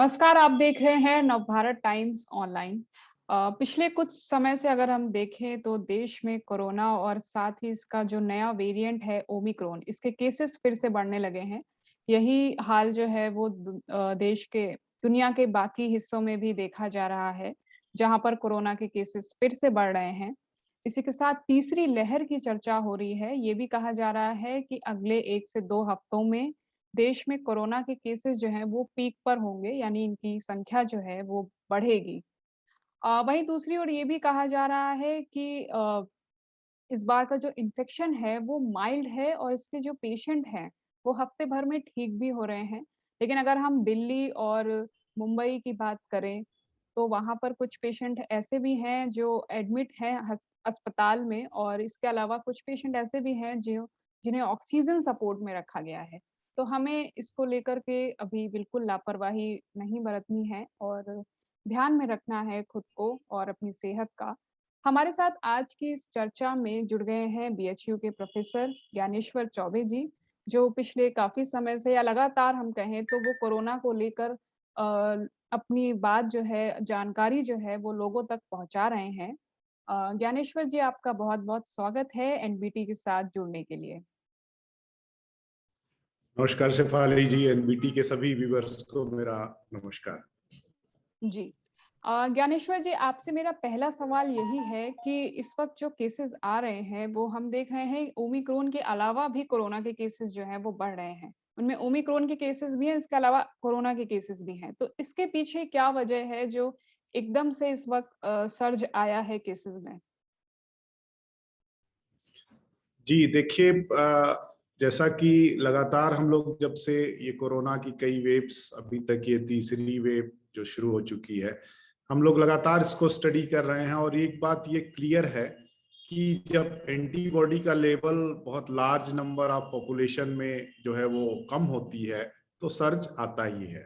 नमस्कार, आप देख रहे हैं नवभारत टाइम्स ऑनलाइन। पिछले कुछ समय से अगर हम देखें तो देश में कोरोना और साथ ही इसका जो नया वेरिएंट है ओमिक्रॉन, इसके केसेस फिर से बढ़ने लगे हैं। यही हाल जो है वो देश के दुनिया के बाकी हिस्सों में भी देखा जा रहा है, जहां पर कोरोना के केसेस फिर से बढ़ रहे हैं। इसी के साथ तीसरी लहर की चर्चा हो रही है। ये भी कहा जा रहा है कि अगले 1 से 2 हफ्तों में देश में कोरोना के केसेस जो हैं वो पीक पर होंगे, यानी इनकी संख्या जो है वो बढ़ेगी। वहीं दूसरी ओर ये भी कहा जा रहा है कि इस बार का जो इन्फेक्शन है वो माइल्ड है और इसके जो पेशेंट हैं वो हफ्ते भर में ठीक भी हो रहे हैं। लेकिन अगर हम दिल्ली और मुंबई की बात करें तो वहाँ पर कुछ पेशेंट ऐसे भी हैं जो एडमिट हैं अस्पताल में, और इसके अलावा कुछ पेशेंट ऐसे भी हैं जो जिन्हें ऑक्सीजन सपोर्ट में रखा गया है। तो हमें इसको लेकर के अभी बिल्कुल लापरवाही नहीं बरतनी है और ध्यान में रखना है खुद को और अपनी सेहत का। हमारे साथ आज की इस चर्चा में जुड़ गए हैं बीएचयू के प्रोफेसर ज्ञानेश्वर चौबे जी, जो पिछले काफ़ी समय से या लगातार हम कहें तो वो कोरोना को लेकर अपनी बात जो है, जानकारी जो है वो लोगों तक पहुँचा रहे हैं। ज्ञानेश्वर जी, आपका बहुत-बहुत स्वागत है एनबीटी के साथ जुड़ने के लिए। नमस्कार शेफाली जी, एनबीटी के सभी व्यूअर्स को मेरा नमस्कार। जी। ज्ञानेश्वर जी, आपसे मेरा पहला सवाल यही है कि इस वक़्त जो केसेज़ आ रहे हैं, वो हम देख रहे हैं ओमिक्रॉन के अलावा भी कोरोना के केसेज़ जो हैं वो बढ़ रहे हैं। उनमें ओमिक्रॉन के केसेज़ भी हैं, इसके अलावा कोरोना के केसेज़ भी हैं। तो इसके पीछे क्या वजह है जो एकदम से इस वक़्त सर्ज आया है केसेज़ में? जी देखिए, जैसा कि लगातार हम लोग जब से ये कोरोना की कई वेव्स, अभी तक ये तीसरी वेव जो शुरू हो चुकी है, हम लोग लगातार इसको स्टडी कर रहे हैं और एक बात ये क्लियर है कि जब एंटीबॉडी का लेवल बहुत लार्ज नंबर ऑफ पॉपुलेशन में जो है वो कम होती है तो सर्ज आता ही है।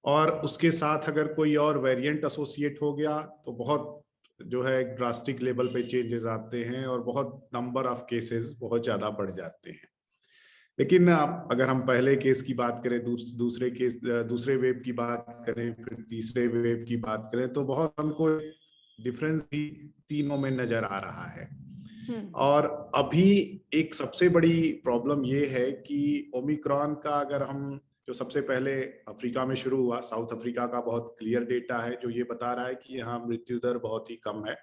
और उसके साथ अगर कोई और वेरिएंट एसोसिएट हो गया तो बहुत जो है एक ड्रास्टिक लेवल पे चेंजेस आते हैं और बहुत नंबर ऑफ केसेस बहुत ज्यादा बढ़ जाते हैं। लेकिन अगर हम पहले केस की बात करें, दूसरे केस, दूसरे वेव की बात करें, फिर तीसरे वेव की बात करें, तो बहुत हमको डिफरेंस भी तीनों में नजर आ रहा है। हुँ। और अभी एक सबसे बड़ी प्रॉब्लम ये है कि ओमिक्रॉन का, अगर हम जो सबसे पहले अफ्रीका में शुरू हुआ, साउथ अफ्रीका का बहुत क्लियर डेटा है जो ये बता रहा है कि यहाँ मृत्यु दर बहुत ही कम है,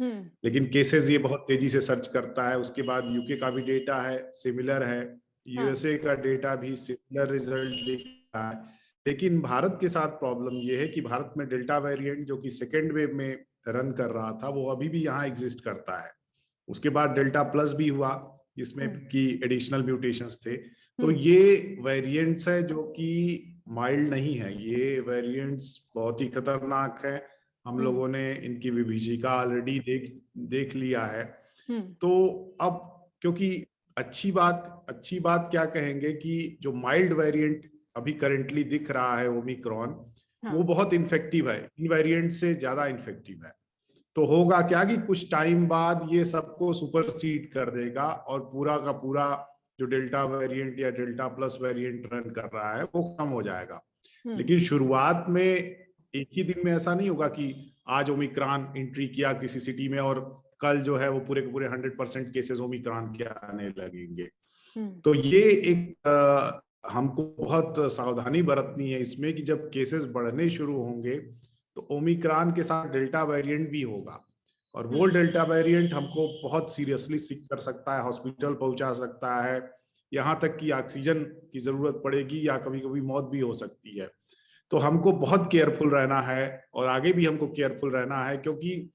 हुँ। लेकिन केसेस ये बहुत तेजी से सर्च करता है। उसके बाद यूके का भी डेटा है, सिमिलर है। हाँ। यूएसए का डेटा भी सिमिलर रिजल्ट दिख रहा है। लेकिन भारत के साथ प्रॉब्लम ये है कि भारत में डेल्टा वेरिएंट जो कि सेकेंड वेव में रन कर रहा था वो अभी भी यहाँ एग्जिस्ट करता है। उसके बाद डेल्टा प्लस भी हुआ जिसमें हुँ। कि एडिशनल म्यूटेशंस थे। तो हुँ। ये वेरिएंट्स है जो कि माइल्ड नहीं है, ये वेरिएंट्स बहुत ही खतरनाक है। हम हुँ। लोगों ने इनकी विभीषिका ऑलरेडी देख देख लिया है। हुँ। तो अब क्योंकि अच्छी बात क्या कहेंगे कि जो माइल्ड वेरिएंट अभी करेंटली दिख रहा है ओमिक्रॉन, हाँ। वो बहुत इन्फेक्टिव है, इन वेरिएंट से ज्यादा इन्फेक्टिव है। तो होगा क्या कि कुछ टाइम बाद ये सबको सुपरसीड कर देगा और पूरा का पूरा जो डेल्टा वेरिएंट या डेल्टा प्लस वेरिएंट रन कर रहा है वो कम हो जाएगा। हुँ। लेकिन शुरुआत में एक ही दिन में ऐसा नहीं होगा कि आज ओमिक्रॉन एंट्री किया किसी सिटी में और कल जो है वो पूरे के पूरे 100% केसेस ओमिक्रॉन के आने लगेंगे। हुँ। तो ये एक हमको बहुत सावधानी बरतनी है इसमें कि जब केसेस बढ़ने शुरू होंगे तो ओमिक्रॉन के साथ डेल्टा वेरिएंट भी होगा और वो हुँ। डेल्टा वेरिएंट हमको बहुत सीरियसली सिक कर सकता है, हॉस्पिटल पहुंचा सकता है, यहाँ तक कि ऑक्सीजन की जरूरत पड़ेगी या कभी कभी मौत भी हो सकती है। तो हमको बहुत केयरफुल रहना है और आगे भी हमको केयरफुल रहना है, क्योंकि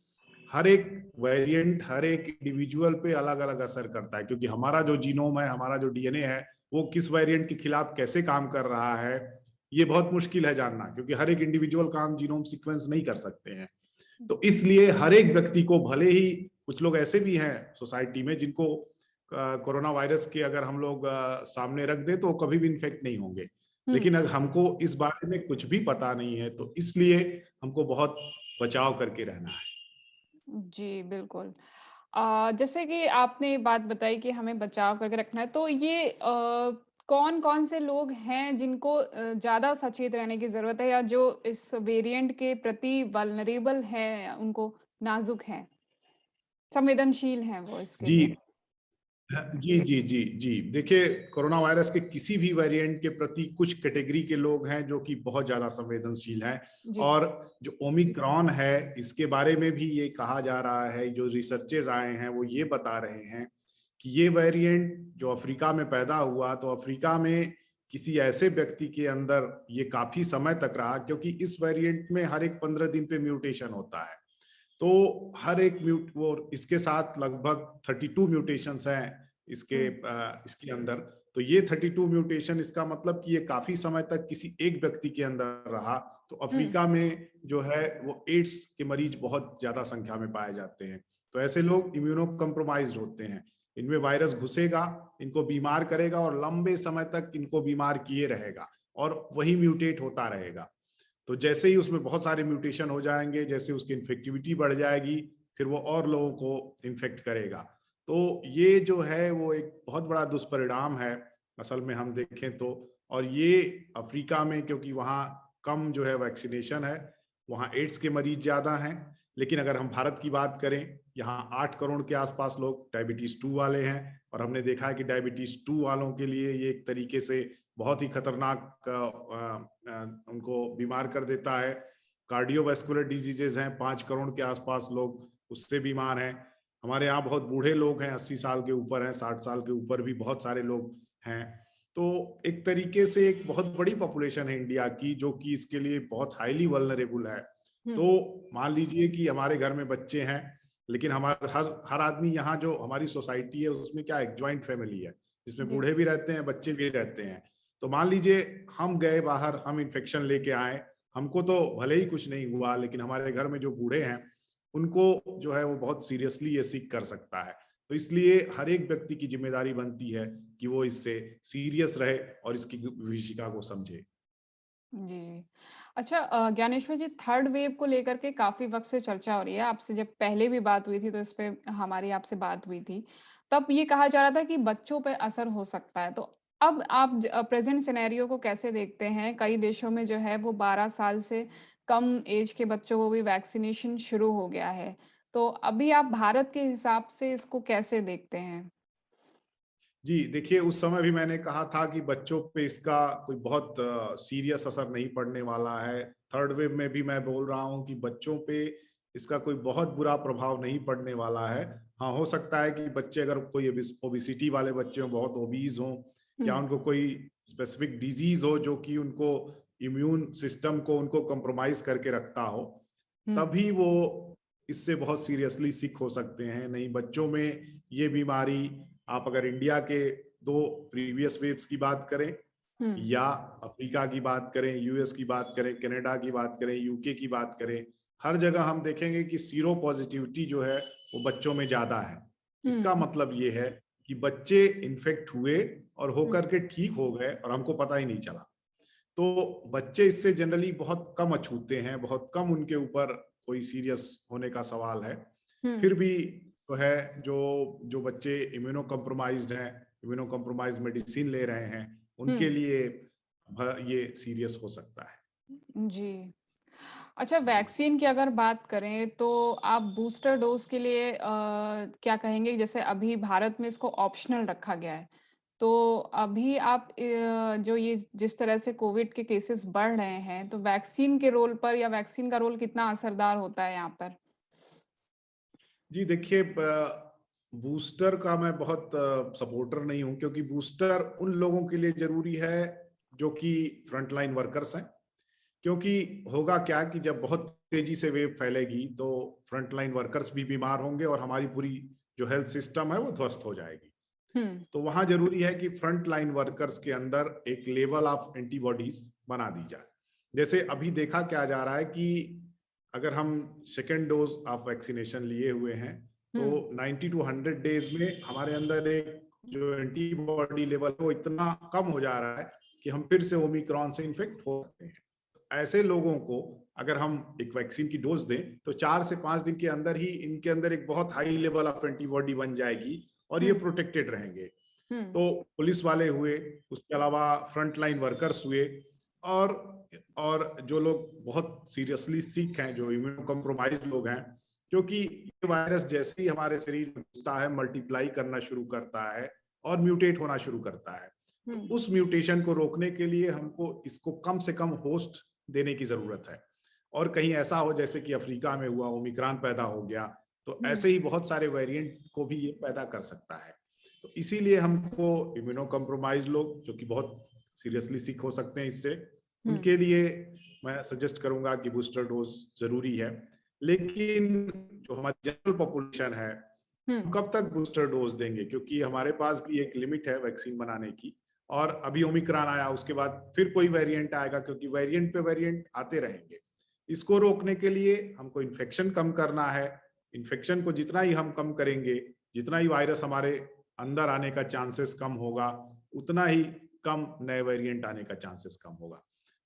हर एक वेरिएंट हर एक इंडिविजुअल पे अलग अलग असर करता है, क्योंकि हमारा जो जीनोम है, हमारा जो डीएनए है, वो किस वेरिएंट के खिलाफ कैसे काम कर रहा है ये बहुत मुश्किल है जानना, क्योंकि हर एक इंडिविजुअल काम जीनोम सीक्वेंस नहीं कर सकते हैं। तो इसलिए हर एक व्यक्ति को, भले ही कुछ लोग ऐसे भी हैं सोसाइटी में जिनको कोरोना वायरस के अगर हम लोग सामने रख दे तो कभी भी इन्फेक्ट नहीं होंगे, हुँ। लेकिन अगर हमको इस बारे में कुछ भी पता नहीं है तो इसलिए हमको बहुत बचाव करके रहना है। जी, बिल्कुल। जैसे कि आपने ये बात बताई कि हमें बचाव करके रखना है, तो ये कौन-कौन से लोग हैं जिनको ज़्यादा सचेत रहने की ज़रूरत है या जो इस वेरिएंट के प्रति वल्नरेबल हैं, उनको नाज़ुक हैं, संवेदनशील हैं वो इसके जी। लिए? जी, जी, जी, जी। देखिए, कोरोना वायरस के किसी भी वेरिएंट के प्रति कुछ कैटेगरी के लोग हैं जो कि बहुत ज़्यादा संवेदनशील हैं, जी। और जो ओमिक्रॉन है, इसके बारे में भी ये कहा जा रहा है, जो रिसर्चेज़ आए हैं, वो ये बता रहे हैं कि ये वेरिएंट जो अफ्रीका में पैदा हुआ, तो अफ्रीका में किसी ऐसे व्यक्ति के अंदर ये काफ़ी समय तक रहा, क्योंकि इस वेरिएंट में हर एक 15 दिन पे म्यूटेशन होता है। तो हर एक वो इसके साथ लगभग 32 म्यूटेशंस हैं हुँ, इसके अंदर। तो ये 32 म्यूटेशन, इसका मतलब कि ये काफी समय तक किसी एक व्यक्ति के अंदर रहा। तो हुँ, अफ्रीका में जो है वो एड्स के मरीज बहुत ज्यादा संख्या में पाए जाते हैं। तो ऐसे लोग इम्यूनो कम्प्रोमाइज्ड होते हैं। इनमें वायरस घुसेगा, इनको बीमार करेगा और लंबे समय तक इनको बीमार किए रहेगा, और वही म्यूटेट होता रहेगा। तो जैसे ही उसमें बहुत सारे म्यूटेशन हो जाएंगे, जैसे उसकी इन्फेक्टिविटी बढ़ जाएगी, फिर वो और लोगों को इन्फेक्ट करेगा। तो ये जो है वो एक बहुत बड़ा दुष्परिणाम है असल में हम देखें तो। और ये अफ्रीका में, क्योंकि वहाँ कम जो है वैक्सीनेशन है, वहाँ एड्स के मरीज ज़्यादा हैं। लेकिन अगर हम भारत की बात करें, यहाँ 8 करोड़ के आसपास लोग डायबिटीज़ 2 वाले हैं, और हमने देखा है कि डायबिटीज़ 2 वालों के लिए ये एक तरीके से बहुत ही खतरनाक उनको बीमार कर देता है। कार्डियोवैस्कुलर डिजीजेज हैं, 5 करोड़ के आसपास लोग उससे बीमार हैं। हमारे यहाँ बहुत बूढ़े लोग हैं, 80 साल के ऊपर हैं, 60 साल के ऊपर भी बहुत सारे लोग हैं। तो एक तरीके से एक बहुत बड़ी पॉपुलेशन है इंडिया की, जो कि इसके लिए बहुत हाईली वल्नरेबल है। हुँ, तो मान लीजिए कि हमारे घर में बच्चे हैं, लेकिन हमारा हर हर आदमी, यहाँ जो हमारी सोसाइटी है उसमें क्या है, जॉइंट फैमिली है, जिसमें जी, बूढ़े भी रहते हैं, बच्चे भी रहते हैं। तो मान लीजिए हम गए बाहर, हम इन्फेक्शन लेके आए, हमको तो भले ही कुछ नहीं हुआ, लेकिन हमारे घर में जो बूढ़े हैं उनको जो है वो बहुत सीरियसली ये सीक कर सकता है। तो इसलिए हर एक व्यक्ति की जिम्मेदारी बनती है कि वो इससे सीरियस रहे और इसकी विभीषिका को समझे। जी। अच्छा ज्ञानेश्वर जी, थर्ड वेव को लेकर के काफ़ी वक़्त से चर्चा हो रही है। आपसे जब पहले भी बात हुई थी तो इस पे हमारी आपसे बात हुई थी। तब ये कहा जा रहा था कि बच्चों पे असर हो सकता है। तो अब आप प्रेज़ेंट सिनेरियो को कैसे देखते हैं? कई देशों में जो है वो 12 साल से कम ऐज के बच्चों को भी वैक्सीनेशन शुरू हो गया है। तो अभी आप भारत के हिसाब से इसको कैसे देखते हैं? जी, देखिए, उस समय भी मैंने कहा था कि बच्चों पे इसका कोई बहुत सीरियस असर नहीं पड़ने वाला है। थर्ड वेव में भी मैं बोल रहा हूँ कि बच्चों पे इसका कोई बहुत बुरा प्रभाव नहीं पड़ने वाला है। हाँ, हो सकता है कि बच्चे, अगर कोई ओबेसिटी वाले बच्चे हों, बहुत ओबीज़ हों, या हुँ, उनको कोई स्पेसिफिक डिज़ीज़ हो जो कि उनको इम्यून सिस्टम को उनको कॉम्प्रोमाइज़ करके रखता हो, हुँ, तभी वो इससे बहुत सीरियसली सिक हो सकते हैं। नहीं, बच्चों में ये बीमारी, आप अगर इंडिया के 2 प्रीवियस वेव्स की बात करें, हुँ, या अफ्रीका की बात करें, यूएस की बात करें, कनाडा की बात करें, यूके की बात करें, हर जगह हम देखेंगे कि सीरो पॉजिटिविटी जो है वो बच्चों में ज्यादा है। इसका हुँ, मतलब ये है कि बच्चे इन्फेक्ट हुए और हुँ, होकर के ठीक हो गए और हमको पता ही नहीं चला। तो बच्चे इससे जनरली बहुत कम अछूते हैं, बहुत कम उनके ऊपर कोई सीरियस होने का सवाल है। हुँ, फिर भी तो है, जो जो बच्चे इम्यूनो कॉम्प्रोमाइज्ड हैं, इम्यूनो कॉम्प्रोमाइज मेडिसिन ले रहे हैं, हुँ, उनके लिए ये सीरियस हो सकता है। जी। अच्छा, जी। वैक्सीन की अगर बात करें तो आप बूस्टर डोज़ के लिए क्या कहेंगे? जैसे अभी भारत में इसको ऑप्शनल रखा गया है। तो अभी आप जो ये जिस तरह से कोविड के केसेस बढ़ रहे हैं, तो वैक्सीन के रोल पर या वैक्सीन का रोल कितना असरदार होता है यहाँ पर? जी, देखिए, बूस्टर का मैं बहुत सपोर्टर नहीं हूँ, क्योंकि बूस्टर उन लोगों के लिए जरूरी है जो कि फ्रंटलाइन वर्कर्स हैं। क्योंकि होगा क्या कि जब बहुत तेजी से वेव फैलेगी तो फ्रंटलाइन वर्कर्स भी बीमार होंगे और हमारी पूरी जो हेल्थ सिस्टम है वो ध्वस्त हो जाएगी। हुँ, तो वहां जरूरी है कि फ्रंट लाइन वर्कर्स के अंदर एक लेवल ऑफ एंटीबॉडीज बना दी जाए। जैसे अभी देखा क्या जा रहा है कि अगर हम सेकेंड डोज ऑफ वैक्सीनेशन लिए हुए हैं, तो हुँ, 90 टू 100 डेज में हमारे अंदर एक जो एंटीबॉडी लेवल वो इतना कम हो जा रहा है कि हम फिर से ओमिक्रॉन से इन्फेक्ट हो सकते हैं। ऐसे लोगों को अगर हम एक वैक्सीन की डोज दें, तो 4 से 5 दिन के अंदर ही इनके अंदर एक बहुत हाई लेवल ऑफ एंटीबॉडी बन जाएगी और ये हुँ, प्रोटेक्टेड रहेंगे। हम्म। तो पुलिस वाले हुए, उसके अलावा फ्रंट लाइन वर्कर्स हुए, और जो लोग बहुत सीरियसली सिक हैं, जो इम्यूनो कॉम्प्रोमाइज लोग हैं, क्योंकि ये वायरस जैसे ही हमारे शरीर में घुसता है मल्टीप्लाई करना शुरू करता है और म्यूटेट होना शुरू करता है। तो हम्म। उस म्यूटेशन को रोकने के लिए हमको इसको कम से कम होस्ट देने की जरूरत है। और कहीं ऐसा हो जैसे कि अफ्रीका में हुआ, ओमिक्रॉन पैदा हो गया, तो हम्म। ऐसे ही बहुत सारे वेरिएंट को भी ये पैदा कर सकता है। तो इसीलिए हमको इम्यूनो कॉम्प्रोमाइज लोग जो कि बहुत सीरियसली सिक हो सकते हैं इससे, हम्म। उनके लिए मैं सजेस्ट करूंगा कि बूस्टर डोज जरूरी है। लेकिन जो हमारी जनरल पॉपुलेशन है, हम्म। कब तक बूस्टर डोज देंगे, क्योंकि हमारे पास भी एक लिमिट है वैक्सीन बनाने की। और अभी ओमिक्रॉन आया, उसके बाद फिर कोई वेरिएंट आएगा, क्योंकि वेरिएंट पे वेरिएंट आते रहेंगे। इसको रोकने के लिए हमको इन्फेक्शन कम करना है। इन्फेक्शन को जितना ही हम कम करेंगे, जितना ही वायरस हमारे अंदर आने का चांसेस कम होगा, उतना ही कम नए वेरिएंट आने का चांसेस कम होगा।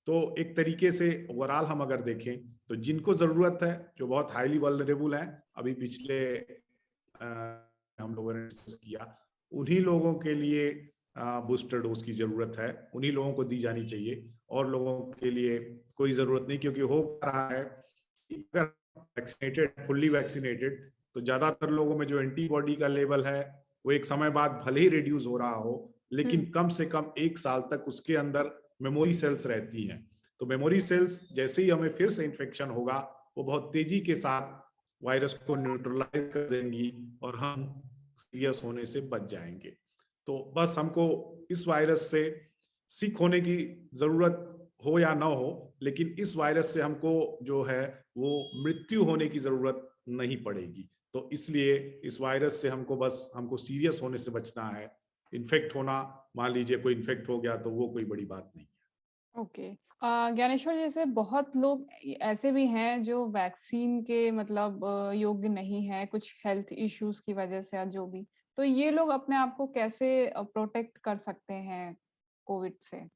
तो एक तरीके से ओवरऑल हम अगर देखें, तो जिनको जरूरत है, जो बहुत हाईली वल्नरेबल हैं, अभी पिछले हम लोगों ने डिस्कस किया, उन्हीं लोगों के लिए बूस्टर डोज की जरूरत है, उन्हीं लोगों को दी जानी चाहिए। और लोगों के लिए कोई जरूरत नहीं, क्योंकि हो रहा है अगर वैक्सीनेटेड, फुल्ली वैक्सीनेटेड, तो ज्यादातर लोगों में जो एंटीबॉडी का लेवल है वो एक समय बाद भले ही रिड्यूस हो रहा हो, लेकिन कम से कम 1 साल तक उसके अंदर मेमोरी सेल्स रहती हैं। तो मेमोरी सेल्स जैसे ही हमें फिर से इन्फेक्शन होगा, वो बहुत तेजी के साथ वायरस को न्यूट्रलाइज कर देंगी और हम सीरियस होने से बच जाएंगे। तो बस हमको इस वायरस से सिक होने की जरूरत हो या ना हो, लेकिन इस वायरस से हमको जो है वो मृत्यु होने की जरूरत नहीं पड़ेगी। तो इसलिए इस वायरस से हमको सीरियस होने से बचना है। इन्फेक्ट होना, मान लीजिए कोई इन्फेक्ट हो गया, तो वो कोई बड़ी बात नहीं है। ओके। ज्ञानेश्वर, जैसे बहुत लोग ऐसे भी हैं जो वैक्सीन के मतलब योग्य नहीं है, कुछ हेल्थ इश्यूज की वजह से या जो भी, तो ये लोग अपने आप को कैसे प्रोटेक्ट कर सकते हैं कोविड से?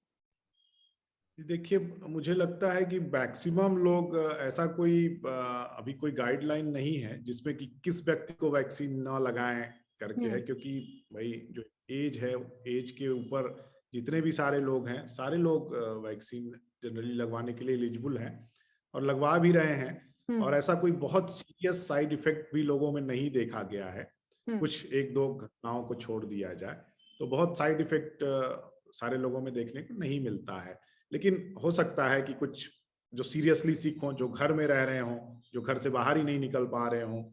देखिए, मुझे लगता है कि मैक्सिमम लोग ऐसा कोई अभी कोई गाइडलाइन नहीं है जिसमें कि किस व्यक्ति को वैक्सीन ना लगाएं करके है, हम्म। क्योंकि भाई जो एज है, एज के ऊपर जितने भी सारे लोग हैं, सारे लोग वैक्सीन जनरली लगवाने के लिए एलिजिबल हैं और लगवा भी रहे हैं। और हम्म। ऐसा कोई बहुत सीरियस साइड इफेक्ट भी लोगों में नहीं देखा गया है। हम्म। कुछ एक दो घटनाओं को छोड़ दिया जाए तो बहुत साइड इफेक्ट सारे लोगों में देखने को नहीं मिलता है। लेकिन हो सकता है कि कुछ जो सीरियसली सिक हों, जो घर में रह रहे हों, जो घर से बाहर ही नहीं निकल पा रहे हों,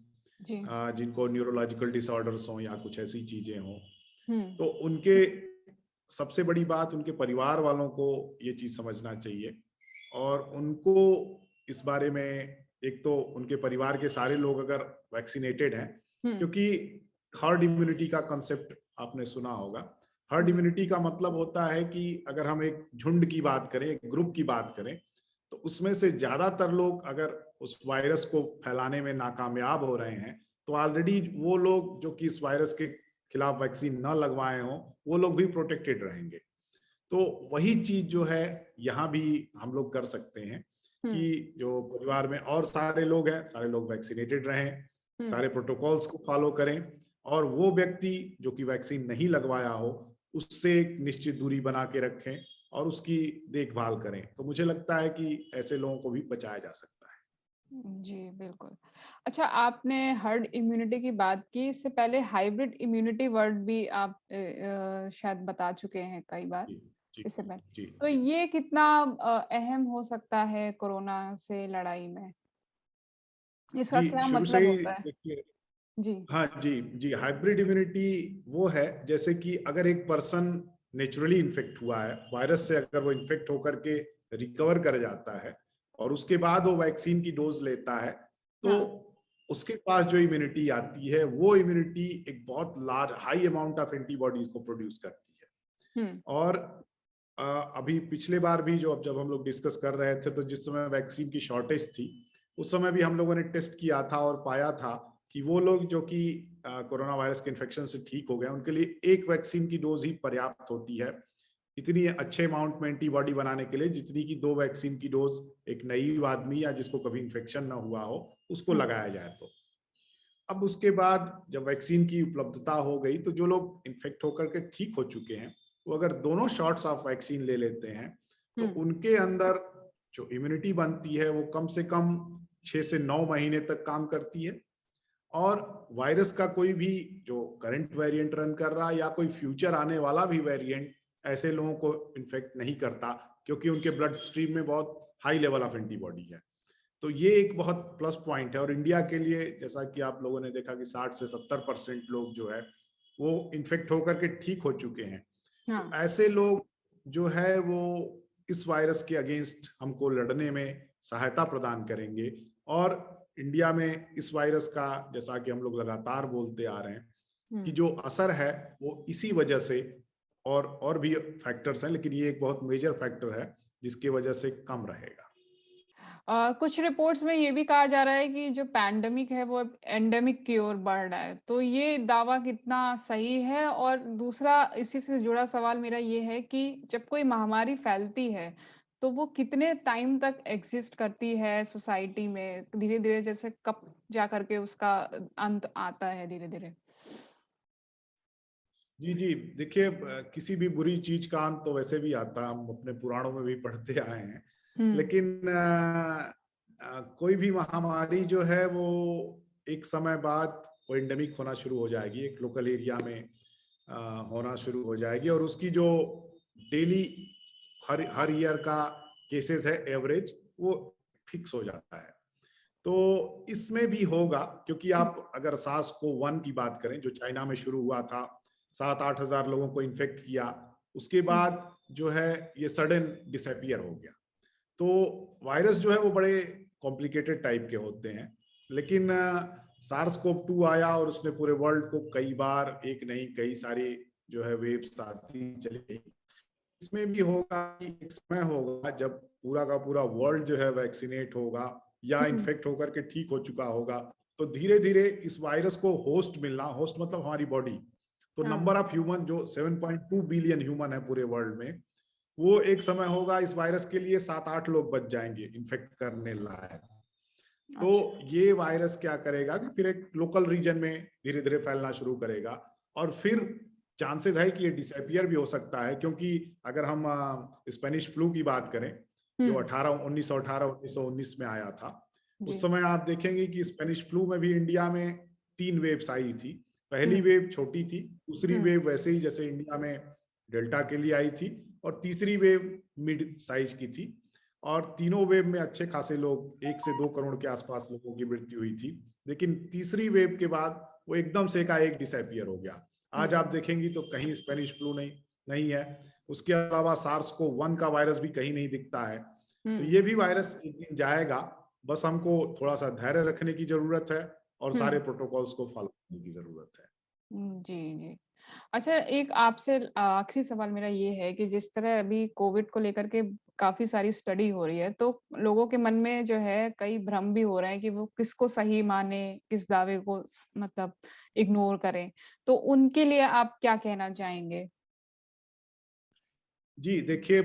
जी। जिनको न्यूरोलॉजिकल डिसऑर्डर्स हों या कुछ ऐसी चीजें हों, हम्म। तो उनके सबसे बड़ी बात, उनके परिवार वालों को ये चीज समझना चाहिए। और उनको इस बारे में, एक तो उनके परिवार के सारे लोग अगर वैक्सीनेटेड हैं, हम्म। क्योंकि हर्ड इम्यूनिटी का कंसेप्ट आपने सुना होगा। हर्ड जी। इम्यूनिटी का मतलब होता है कि अगर हम एक झुंड की बात करें, एक ग्रुप की बात करें, तो उसमें से ज्यादातर लोग अगर उस वायरस को फैलाने में नाकामयाब हो रहे हैं, तो ऑलरेडी वो लोग जो कि इस वायरस के खिलाफ वैक्सीन न लगवाए हों, वो लोग भी प्रोटेक्टेड रहेंगे। तो वही चीज जो है यहाँ भी हम लोग कर सकते हैं हम्म। कि जो परिवार में और सारे लोग हैं, सारे लोग वैक्सीनेटेड रहें, हम्म। सारे प्रोटोकॉल्स को फॉलो करें, और वो व्यक्ति जो कि वैक्सीन नहीं लगवाया हो, उससे एक निश्चित दूरी बना के रखें और उसकी देखभाल करें। तो मुझे लगता है कि ऐसे लोगों को भी बचाया जा सकता है। जी, बिल्कुल। अच्छा, आपने हर्ड इम्यूनिटी की बात की, इससे पहले हाइब्रिड इम्यूनिटी वर्ड भी आप शायद बता चुके हैं कई बार, जी जी इससे पहले। जी तो जी ये कितना अहम हो सकता है कोरोना से लड़ाई में? इसका जी, क्या शुरू से मतलब ही होता है? देखिए। जी। हाँ जी जी, हाइब्रिड इम्यूनिटी वो है जैसे कि अगर एक पर्सन नेचुरली इन्फेक्ट हुआ है वायरस से, अगर वो इन्फेक्ट होकर के रिकवर कर जाता है और उसके बाद वो वैक्सीन की डोज लेता है, तो हाँ। उसके पास जो इम्यूनिटी आती है, वो इम्यूनिटी एक बहुत large high amount of antibodies को प्रोड्यूस करती है। हुँ। और अभी पिछले बार भी जो, अब जब हम लोग डिस्कस कर रहे थे, तो जिस समय वैक्सीन की शॉर्टेज थी, उस समय भी हम लोगों ने टेस्ट किया था और पाया था कि वो लोग जो कि कोरोना वायरस के इन्फेक्शन से ठीक हो गए, उनके लिए एक वैक्सीन की डोज ही पर्याप्त होती है इतनी अच्छे अमाउंट में एंटीबॉडी बनाने के लिए, जितनी की 2 वैक्सीन की डोज एक नई आदमी या जिसको कभी इन्फेक्शन ना हुआ हो उसको हुँ। लगाया जाए। तो अब उसके बाद जब वैक्सीन की उपलब्धता हो गई तो जो लोग इन्फेक्ट होकर के ठीक हो चुके हैं वो अगर दोनों शॉट्स ऑफ वैक्सीन ले लेते हैं तो उनके अंदर जो इम्यूनिटी बनती है वो कम से कम 6 से 9 महीने तक काम करती है। और वायरस का कोई भी जो करंट वेरिएंट रन कर रहा है या कोई फ्यूचर आने वाला भी वेरिएंट ऐसे लोगों को इन्फेक्ट नहीं करता, क्योंकि उनके ब्लड स्ट्रीम में बहुत हाई लेवल ऑफ एंटीबॉडी है। तो ये एक बहुत प्लस पॉइंट है। और इंडिया के लिए जैसा कि आप लोगों ने देखा कि 60 से 70% लोग जो है वो इन्फेक्ट होकर के ठीक हो चुके हैं। तो ऐसे लोग जो है वो इस वायरस के अगेंस्ट हमको लड़ने में सहायता प्रदान करेंगे। और इंडिया में इस वायरस का, जैसा कि हम लोग लगातार बोलते आ रहे हैं कि जो असर है वो इसी वजह से, और भी फैक्टर्स हैं लेकिन ये एक बहुत मेजर फैक्टर है जिसकी वजह से कम रहेगा। कुछ रिपोर्ट्स में ये भी कहा जा रहा है कि जो पैंडेमिक है वो अब एंडेमिक की ओर बढ़ रहा है, तो ये दावा कितना सही है? और दूसरा इसी से जुड़ा सवाल मेरा ये है कि जब कोई महामारी फैलती है तो वो कितने टाइम तक एग्जिस्ट करती है सोसाइटी में, धीरे धीरे, जैसे कब जा करके उसका अंत आता है धीरे धीरे? जी जी, देखिए किसी भी बुरी चीज का अंत तो वैसे भी आता, हम अपने पुराणों में भी पढ़ते आए हैं। लेकिन कोई भी महामारी जो है वो एक समय बाद वो एंडेमिक होना शुरू हो जाएगी, एक लोकल एरिया में होना शुरू हो जाएगी। और उसकी जो डेली हर ईयर का केसेस है एवरेज, वो फिक्स हो जाता है। तो इसमें भी होगा, क्योंकि आप अगर सार्स को 1 की बात करें जो चाइना में शुरू हुआ था, 7-8 हजार लोगों को इन्फेक्ट किया, उसके बाद जो है ये सडन डिसअपियर हो गया। तो वायरस जो है वो बड़े कॉम्प्लिकेटेड टाइप के होते हैं। लेकिन सार्स कोव 2 आया और उसने पूरे वर्ल्ड को कई बार, एक नहीं कई सारी जो है वेव्स आती चली गई। इसमें भी होगा कि एक समय होगा जब पूरा का पूरा वर्ल्ड जो है वैक्सीनेट होगा या इन्फेक्ट होकर के ठीक हो चुका होगा, तो धीरे धीरे इस वायरस को होस्ट मिलना, होस्ट मतलब हमारी बॉडी, तो नंबर ऑफ ह्यूमन जो 7.2 बिलियन ह्यूमन है पूरे वर्ल्ड में, वो एक समय होगा इस वायरस के लिए 7-8 लोग बच जाएंगे इन्फेक्ट करने लायक। तो ये वायरस क्या करेगा कि फिर एक लोकल रीजन में धीरे धीरे फैलना शुरू करेगा और फिर चांसेस है कि ये डिसअपियर भी हो सकता है। क्योंकि अगर हम स्पेनिश फ्लू की बात करें जो 1919 में आया था, उस समय आप देखेंगे कि स्पेनिश फ्लू में भी इंडिया में 3 वेव्स आई थी। पहली वेव छोटी थी, दूसरी वेव वैसे ही जैसे इंडिया में डेल्टा के लिए आई थी, और तीसरी वेव मिड साइज की थी। और तीनों वेव में अच्छे खासे लोग, 1 से 2 करोड़ के आसपास लोगों की मृत्यु हुई थी। लेकिन तीसरी वेव के बाद वो एकदम से एकाएक डिसअपियर हो गया। आज आप देखेंगी तो कहीं स्पेनिश फ्लू नहीं है। उसके अलावा सार्स को 1 का वायरस भी कहीं नहीं दिखता है। तो ये भी वायरस एक दिन जाएगा, बस हमको थोड़ा सा धैर्य रखने की जरूरत है और सारे प्रोटोकॉल्स को फॉलो करने की जरूरत है। जी, जी। अच्छा, एक आपसे आखिरी सवाल मेरा ये है कि जिस तरह अभी कोविड को लेकर के काफ़ी सारी स्टडी हो रही है, तो लोगों के मन में जो है कई भ्रम भी हो रहे हैं कि वो किसको सही माने, किस दावे को मतलब इग्नोर करें। तो उनके लिए आप क्या कहना चाहेंगे? जी, देखिए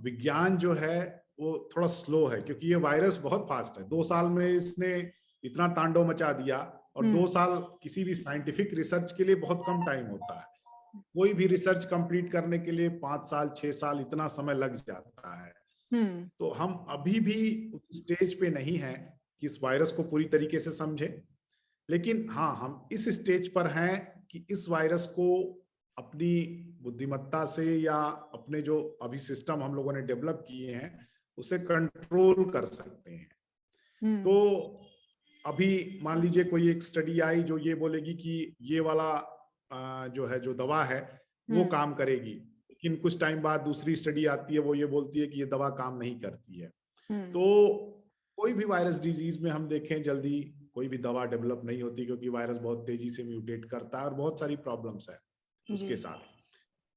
विज्ञान जो है वो थोड़ा स्लो है, क्योंकि ये वायरस बहुत फास्ट है। 2 साल में इसने इतना तांडव मचा दिया, और 2 साल किसी भी साइंटिफिक रिसर्च के लिए बहुत कम टाइम होता है। कोई भी रिसर्च कंप्लीट करने के लिए 5 साल, 6 साल इतना समय लग जाता है। तो हम अभी भी उस स्टेज पे नहीं हैं कि इस वायरस को पूरी तरीके से समझें। लेकिन हाँ, हम इस स्टेज पर हैं कि इस वायरस को अपनी बुद्धिमत्ता से या अपने जो अभी सिस्टम हम लोगों ने डेवलप किए हैं उसे कंट्रोल कर सकते हैं। तो अभी मान लीजिए कोई एक स्टडी आई जो ये बोलेगी कि ये वाला जो है जो दवा है वो काम करेगी, लेकिन कुछ टाइम बाद दूसरी स्टडी आती है वो ये बोलती है कि ये दवा काम नहीं करती है। तो कोई भी वायरस डिजीज में हम देखें जल्दी कोई भी दवा डेवलप नहीं होती, क्योंकि वायरस बहुत तेजी से म्यूटेट करता है और बहुत सारी प्रॉब्लम्स है उसके साथ।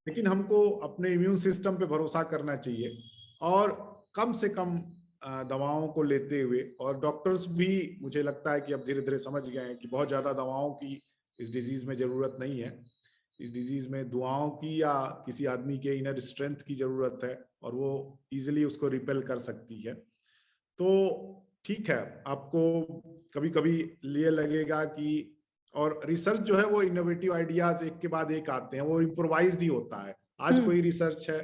लेकिन हमको अपने इम्यून सिस्टम पे भरोसा करना चाहिए और कम से कम दवाओं को लेते हुए, और डॉक्टर्स भी मुझे लगता है कि अब धीरे धीरे समझ गए हैं कि बहुत ज्यादा दवाओं की इस डिजीज में जरूरत नहीं है। इस डिजीज में दुआओं की या किसी आदमी के इनर स्ट्रेंथ की जरूरत है, और वो इजिली उसको रिपेल कर सकती है। तो ठीक है, आपको कभी-कभी ये लगेगा कि और रिसर्च जो है वो इनोवेटिव आइडियाज़ एक के बाद एक आते हैं, वो इम्प्रोवाइज़्ड ही होता है। आज हुँ, कोई रिसर्च है,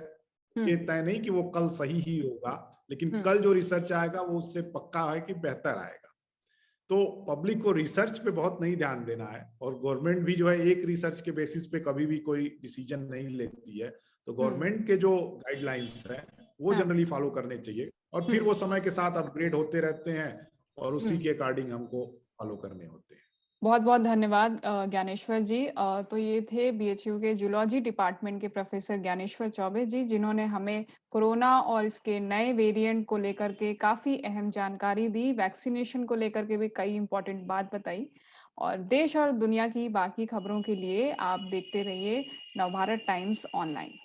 हुँ, ये तय नहीं कि वो कल सही ही होगा, लेकिन हुँ, कल जो रिसर्च आएगा वो उससे पक्का है कि बेहतर आएगा। तो पब्लिक को रिसर्च पे बहुत नहीं ध्यान देना है और गवर्नमेंट भी जो है एक रिसर्च के बेसिस पे कभी भी कोई डिसीजन नहीं लेती है। तो हुँ, गवर्नमेंट के जो गाइडलाइंस हैं वो हाँ, जनरली फॉलो करने चाहिए और फिर हुँ, वो समय के साथ अपग्रेड होते रहते हैं और उसी हुँ। के अकॉर्डिंग हमको फॉलो करने होते हैं। बहुत-बहुत धन्यवाद ज्ञानेश्वर जी। तो ये थे बीएचयू के जूलॉजी डिपार्टमेंट के प्रोफ़ेसर ज्ञानेश्वर चौबे जी, जिन्होंने हमें कोरोना और इसके नए वेरिएंट को लेकर के काफ़ी अहम जानकारी दी। वैक्सीनेशन को लेकर के भी कई इम्पोर्टेंट बात बताई और देश और दुनिया की बाकी खबरों के लिए आप देखते रहिए नवभारत टाइम्स ऑनलाइन।